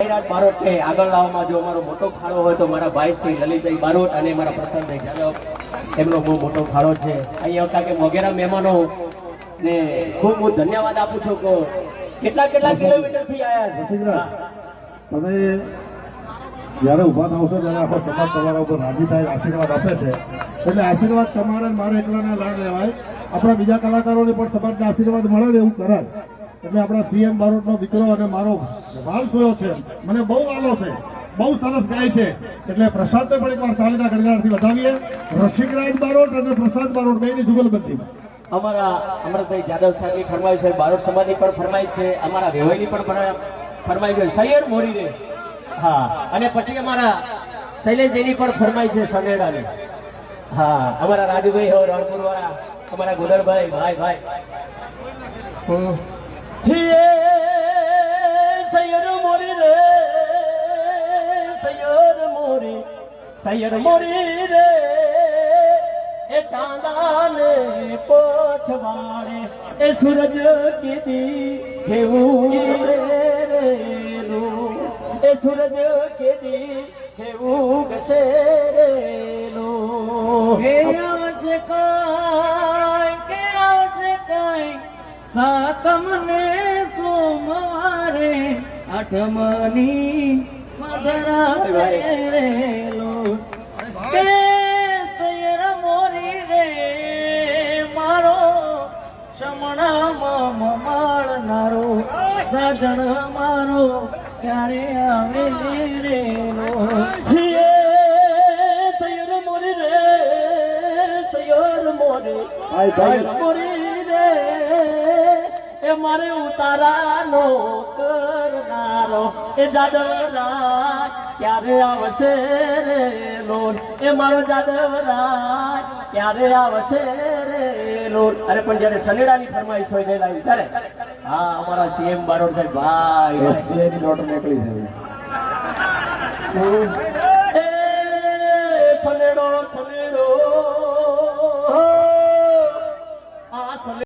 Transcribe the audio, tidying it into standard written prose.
બારોટ ને આગળ લાવવામાં જો અમારો મોટો ફાળો હોય તો મારા ભાઈ શ્રી લલિતભાઈ બારોટ અને મારા પ્રશાંતભાઈ જાદવ એમનો બહુ મોટો ફાળો છે. અહીંયા આવતા કે મોગેરા મહેમાનો ને ખૂબ હું ધન્યવાદ આપું છું કે કેટલા કિલોમીટર થી આવ્યા છે. તમે જ્યારે ઉભા થાવશો ત્યારે આખો સમાજ તમારા ઉપર રાજી થાય, આશીર્વાદ આપે છે. એટલે આશીર્વાદ તમારે મારે એકલાને લાડ લેવાય, આપણા બીજા કલાકારોને પણ સમાજના આશીર્વાદ મળે ને એવું કરાય. એટલે આપણા સીએમ બારોટનો દીકરો અને મારો વાલ સોયો છે, મને બહુ વાલો છે, બહુ સરસ ગાય છે. એટલે પ્રસાદને પણ એકવાર તાળીના ગણગણાટથી વધાવીએ. રસિકરાજ બારોટ અને પ્રસાદ બારોટ બેની જુગલબંધી. અમારા અમરતભાઈ જાદવ સાહેબની ફરમાઈશ છે, બારોટ સમાજની પણ ફરમાઈશ છે, અમારા વેવાઈની પણ ફરમાઈશ છે, સૈયર મોરી રે. હા, અને પછી અમારા શૈલેષભાઈની પણ ફરમાઈશ છે સનેડાની. હા, અમારા રાજુભાઈ હો રણપુર વાળા, અમારા ગોદરભાઈ ભાઈ ભાઈ સૈયર મોરી રે, સૈયર મોરી રે, એ ચાંદાને પોછવાડે એ સૂરજ કીધી કેવું રેલું, એ સૂરજ કીધી કેવું ગસેરેલું. કે આવશે કઈ સાતમને સોમવારે આઠમની મધરા કરેલું. કે સૈયર મોરી રે મારો શમણામાં મળનારો સાજણ મારો ક્યારે આવે રેલો. સૈયર મોરી રે, સૈયર મોરી, સૈયર મોરી રે, એ મારે ઉતારાનો કરનારો એ જાદવરાજ ક્યારે આવશે રે લોન, એ મારો જાદવરાજ ક્યારે આવશે રે લોન. અરે પણ જયારે સનેડાની ફરમાઈશ હોય ગયેલા ત્યારે હા અમારા સીએમ બારોટ સાહેબ ભાઈ એસબીઆઈ ની નોટ નીકળી છે.